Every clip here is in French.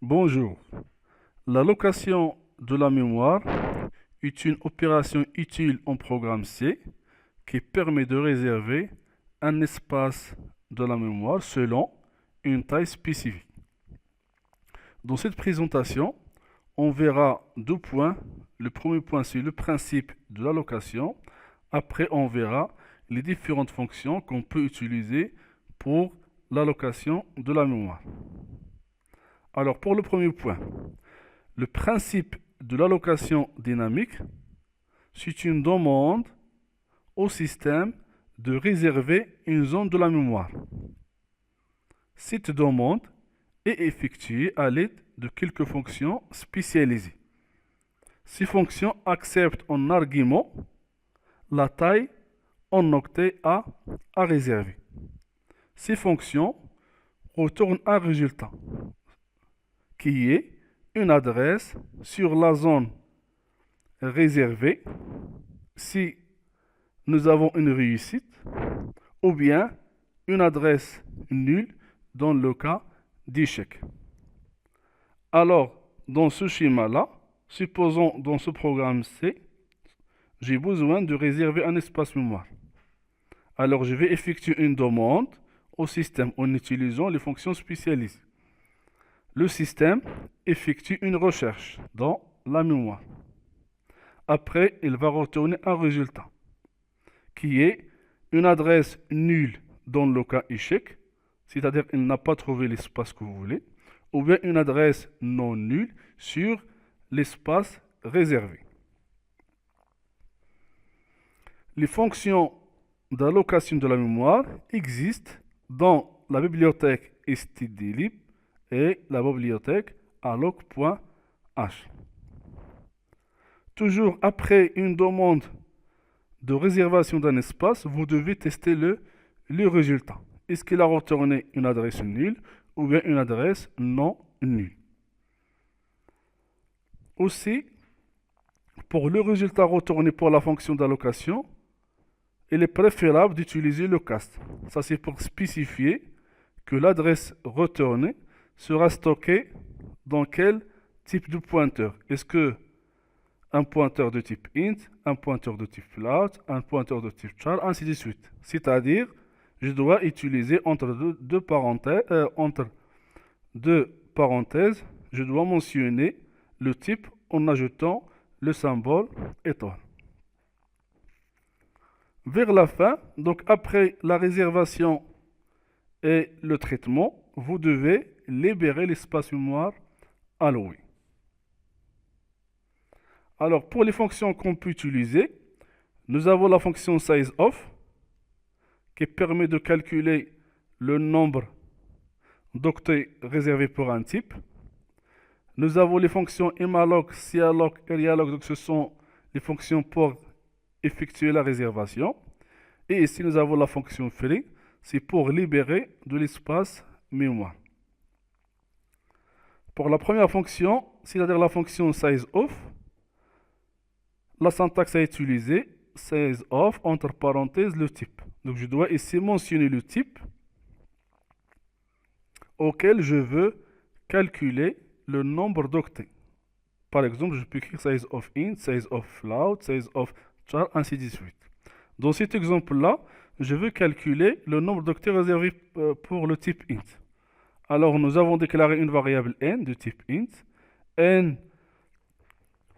Bonjour. L'allocation de la mémoire est une opération utile en programme C qui permet de réserver un espace de la mémoire selon une taille spécifique. Dans cette présentation, on verra deux points. Le premier point, c'est le principe de l'allocation. Après, on verra les différentes fonctions qu'on peut utiliser pour l'allocation de la mémoire. Alors, pour le premier point, le principe de l'allocation dynamique, c'est une demande au système de réserver une zone de la mémoire. Cette demande est effectuée à l'aide de quelques fonctions spécialisées. Ces fonctions acceptent en argument la taille en octets à réserver. Ces fonctions retournent un résultat qui est une adresse sur la zone réservée si nous avons une réussite ou bien une adresse nulle dans le cas d'échec. Alors, dans ce schéma-là, supposons dans ce programme C, j'ai besoin de réserver un espace mémoire. Alors, je vais effectuer une demande au système en utilisant les fonctions spécialisées. Le système effectue une recherche dans la mémoire. Après, il va retourner un résultat qui est une adresse nulle dans le cas échec, c'est-à-dire qu'il n'a pas trouvé l'espace que vous voulez, ou bien une adresse non nulle sur l'espace réservé. Les fonctions d'allocation de la mémoire existent dans la bibliothèque stdlib et la bibliothèque alloc.h. Toujours après une demande de réservation d'un espace, vous devez tester le résultat. Est-ce qu'il a retourné une adresse nulle ou bien une adresse non nulle? Aussi, pour le résultat retourné pour la fonction d'allocation, il est préférable d'utiliser le cast. Ça, c'est pour spécifier que l'adresse retournée sera stockée dans quel type de pointeur. Est-ce que un pointeur de type int, un pointeur de type float, un pointeur de type char, ainsi de suite. C'est-à-dire, je dois utiliser entre deux parenthèses, je dois mentionner le type en ajoutant le symbole étoile. Vers la fin, donc après la réservation et le traitement, vous devez libérer l'espace mémoire alloué. Alors, pour les fonctions qu'on peut utiliser, nous avons la fonction sizeOf qui permet de calculer le nombre d'octets réservés pour un type. Nous avons les fonctions emalloc, sialloc, arealloc, donc ce sont les fonctions pour effectuer la réservation. Et ici, nous avons la fonction free, c'est pour libérer de l'espace mémoire. Pour la première fonction, c'est-à-dire la fonction sizeOf, la syntaxe à utiliser, sizeOf, entre parenthèses, le type. Donc je dois ici mentionner le type auquel je veux calculer le nombre d'octets. Par exemple, je peux écrire sizeOf int, sizeOf float, sizeOf char, ainsi de suite. Dans cet exemple-là, je veux calculer le nombre d'octets réservés pour le type int. Alors, nous avons déclaré une variable n de type int. N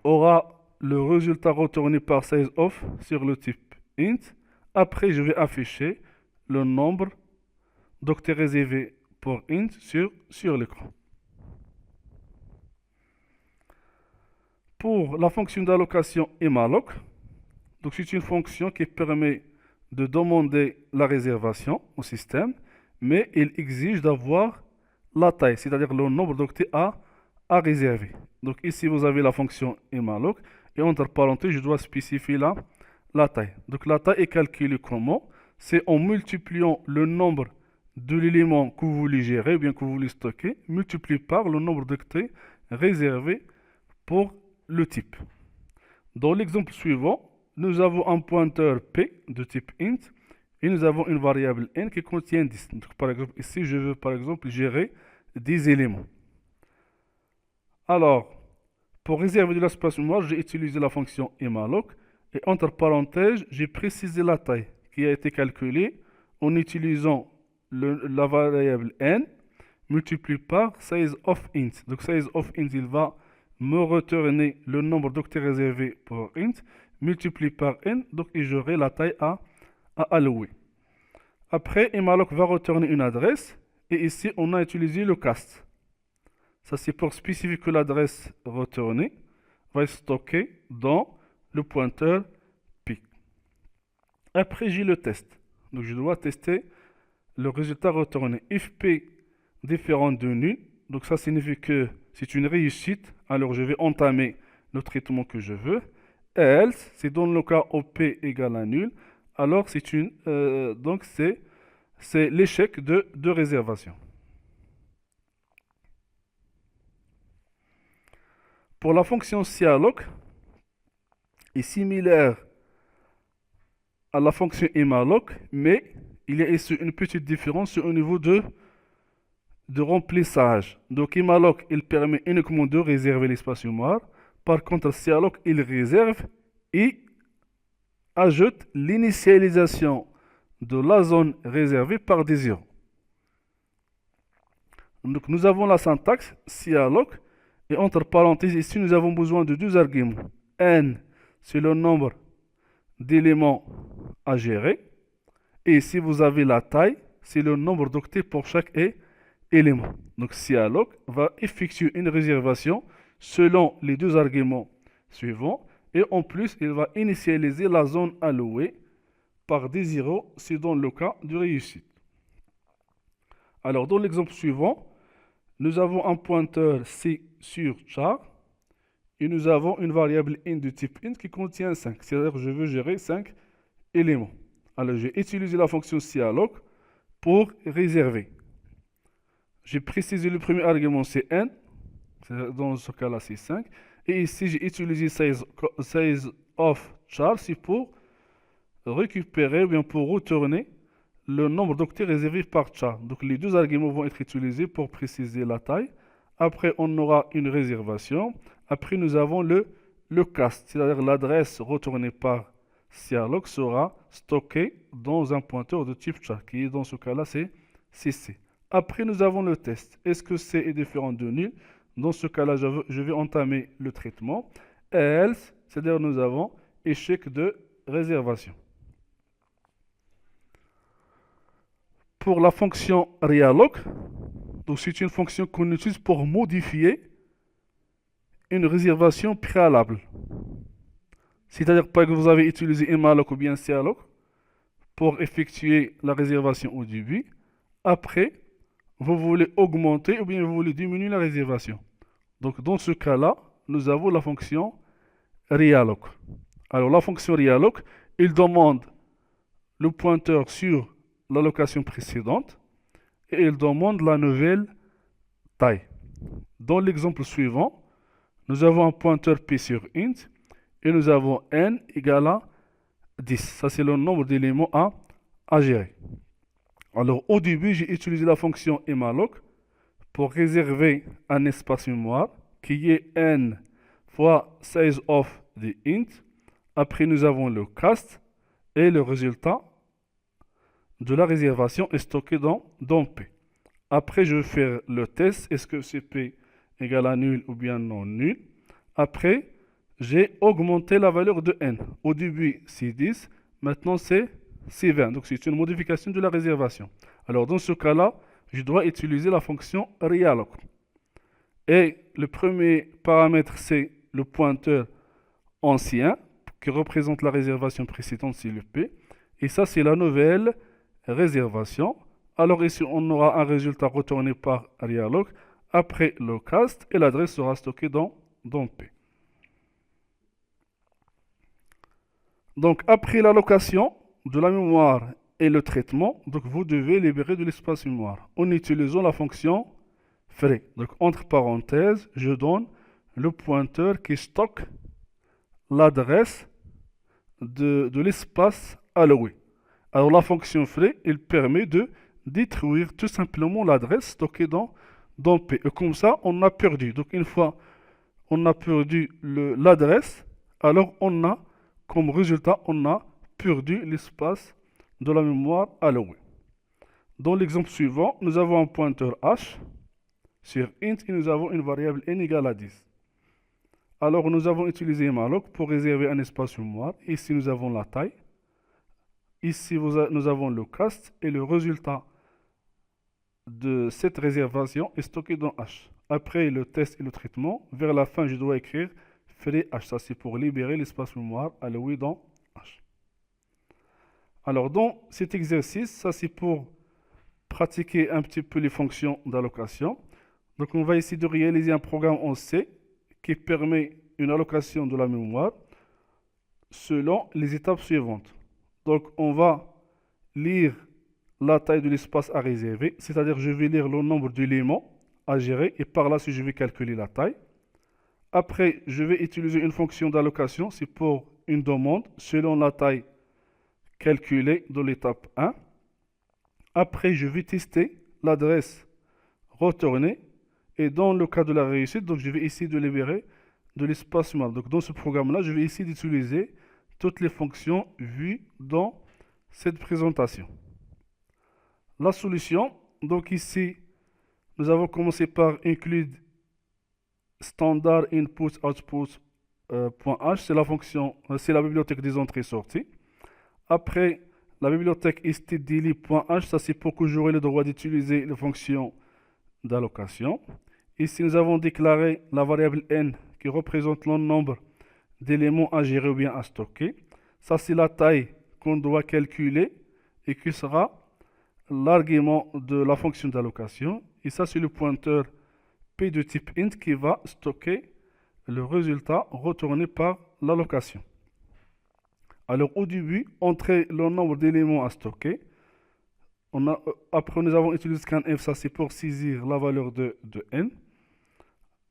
aura le résultat retourné par sizeOf sur le type int. Après, je vais afficher le nombre d'octets réservés pour int sur l'écran. Pour la fonction d'allocation emalloc, donc c'est une fonction qui permet de demander la réservation au système, mais il exige d'avoir la taille, c'est-à-dire le nombre d'octets à réserver. Donc ici, vous avez la fonction emalloc, et entre parenthèses, je dois spécifier la taille. Donc la taille est calculée comment? C'est en multipliant le nombre de l'élément que vous voulez gérer ou bien que vous voulez stocker, multiplié par le nombre d'octets réservés pour le type. Dans l'exemple suivant, nous avons un pointeur P de type int et nous avons une variable n qui contient 10. Donc, par exemple, ici, je veux par exemple gérer 10 éléments. Alors, pour réserver de l'espace mémoire, j'ai utilisé la fonction immalloc et entre parenthèses, j'ai précisé la taille qui a été calculée en utilisant la variable n multiplié par size of int. Donc size of int, il va me retourner le nombre d'octets réservés pour int multiplié par n, donc et j'aurai la taille à allouer. Après, immalloc va retourner une adresse et ici on a utilisé le cast. Ça, c'est pour spécifier que l'adresse retournée va être stockée dans le pointeur P. Après, j'ai le test. Donc, je dois tester le résultat retourné. If P différent de nul, donc ça signifie que c'est une réussite. Alors, je vais entamer le traitement que je veux. Else, c'est dans le cas où P égale à nul. Alors, donc c'est l'échec de réservation. Pour la fonction sialloc, est similaire à la fonction immalloc, mais il y a ici une petite différence au niveau de remplissage. Donc immalloc, il permet uniquement de réserver l'espace mémoire. Par contre, sialloc, il réserve et ajoute l'initialisation de la zone réservée par des zéros. Donc nous avons la syntaxe sialloc. Et entre parenthèses, ici, nous avons besoin de deux arguments. N, c'est le nombre d'éléments à gérer. Et ici, vous avez la taille, c'est le nombre d'octets pour chaque élément. Donc, sialloc va effectuer une réservation selon les deux arguments suivants. Et en plus, il va initialiser la zone allouée par des zéros, c'est dans le cas de réussite. Alors, dans l'exemple suivant, nous avons un pointeur C sur char et nous avons une variable int de type int qui contient 5. C'est-à-dire que je veux gérer 5 éléments. Alors, j'ai utilisé la fonction sialloc pour réserver. J'ai précisé le premier argument, c'est n. Dans ce cas-là, c'est 5. Et ici, j'ai utilisé size of char, c'est pour récupérer ou bien pour retourner le nombre d'octets réservés par char. Donc les deux arguments vont être utilisés pour préciser la taille. Après, on aura une réservation. Après, nous avons le cast, c'est-à-dire l'adresse retournée par sialloc sera stockée dans un pointeur de type char, qui est dans ce cas-là, c'est CC. Après, nous avons le test. Est-ce que C est différent de nul? Dans ce cas-là, je vais entamer le traitement. Else, c'est-à-dire nous avons échec de réservation. Pour la fonction realloc, donc c'est une fonction qu'on utilise pour modifier une réservation préalable. C'est-à-dire que vous avez utilisé immalloc ou bien sialloc pour effectuer la réservation au début. Après, vous voulez augmenter ou bien vous voulez diminuer la réservation. Donc dans ce cas-là, nous avons la fonction realloc. Alors la fonction realloc, il demande le pointeur sur l'allocation précédente et il demande la nouvelle taille. Dans l'exemple suivant, nous avons un pointeur P sur int et nous avons n égale à 10. Ça, c'est le nombre d'éléments à gérer. Alors, au début, j'ai utilisé la fonction immalloc pour réserver un espace mémoire qui est n fois size of the int. Après, nous avons le cast et le résultat de la réservation est stocké dans P. Après, je vais faire le test. Est-ce que c'est P égale à nul ou bien non nul? Après, j'ai augmenté la valeur de n. Au début, c'est 10. Maintenant, c'est 20. Donc, c'est une modification de la réservation. Alors, dans ce cas-là, je dois utiliser la fonction realloc. Et le premier paramètre, c'est le pointeur ancien qui représente la réservation précédente, c'est le P. Et ça, c'est la nouvelle réservation. Alors ici, on aura un résultat retourné par realloc après le cast et l'adresse sera stockée dans P. Donc après l'allocation de la mémoire et le traitement, donc vous devez libérer de l'espace mémoire en utilisant la fonction free. Donc entre parenthèses, je donne le pointeur qui stocke l'adresse de l'espace alloué. Alors la fonction free, elle permet de détruire tout simplement l'adresse stockée dans P. Et comme ça, on a perdu. Donc une fois on a perdu l'adresse, alors on a, comme résultat, on a perdu l'espace de la mémoire alloué. Dans l'exemple suivant, nous avons un pointeur h sur int et nous avons une variable n égale à 10. Alors nous avons utilisé malloc pour réserver un espace mémoire. Ici nous avons la taille. Ici nous avons le cast et le résultat de cette réservation est stocké dans h. Après le test et le traitement, vers la fin je dois écrire frais h. Ça c'est pour libérer l'espace mémoire alloué dans h. Alors dans cet exercice, ça c'est pour pratiquer un petit peu les fonctions d'allocation. Donc on va essayer de réaliser un programme en C qui permet une allocation de la mémoire selon les étapes suivantes. Donc on va lire la taille de l'espace à réserver, c'est-à-dire je vais lire le nombre d'éléments à gérer et par là, si je vais calculer la taille. Après, je vais utiliser une fonction d'allocation, c'est pour une demande selon la taille calculée dans l'étape 1. Après, je vais tester l'adresse retournée et dans le cas de la réussite, donc je vais essayer de libérer de l'espace mémoire. Donc dans ce programme-là, je vais essayer d'utiliser toutes les fonctions vues dans cette présentation. La solution, donc ici, nous avons commencé par include standard input output .h, c'est la fonction, c'est la bibliothèque des entrées-sorties. Après, la bibliothèque stdlib.h, ça c'est pour que j'aurai le droit d'utiliser les fonctions d'allocation. Ici, nous avons déclaré la variable n qui représente le nombre d'éléments à gérer ou bien à stocker. Ça, c'est la taille qu'on doit calculer et qui sera l'argument de la fonction d'allocation. Et ça, c'est le pointeur p de type int qui va stocker le résultat retourné par l'allocation. Alors, au début, entrer le nombre d'éléments à stocker. Après, nous avons utilisé scanf, ça c'est pour saisir la valeur de n.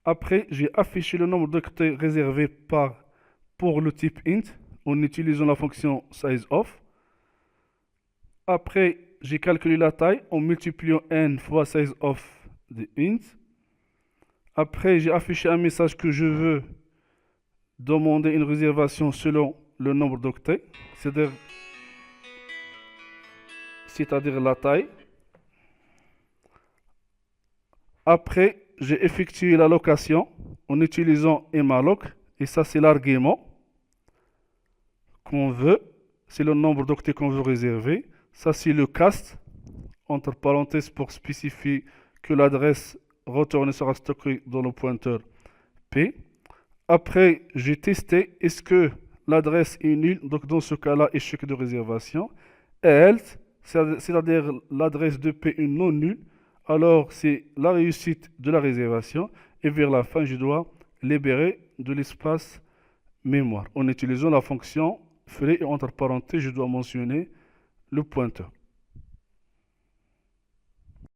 Après, j'ai affiché le nombre d'octets réservés pour le type int en utilisant la fonction sizeOf. Après, j'ai calculé la taille en multipliant n fois sizeOf de int. Après, j'ai affiché un message que je veux demander une réservation selon le nombre d'octets, c'est-à-dire la taille. Après, j'ai effectué l'allocation en utilisant malloc, et ça c'est l'argument qu'on veut, c'est le nombre d'octets qu'on veut réserver. Ça c'est le cast, entre parenthèses pour spécifier que l'adresse retournée sera stockée dans le pointeur P. Après, j'ai testé, est-ce que l'adresse est nulle, donc dans ce cas-là, échec de réservation. Else, c'est-à-dire l'adresse de P est non nulle, alors c'est la réussite de la réservation. Et vers la fin, je dois libérer de l'espace mémoire. En utilisant la fonction frais et entre parenthèses, je dois mentionner le pointeur.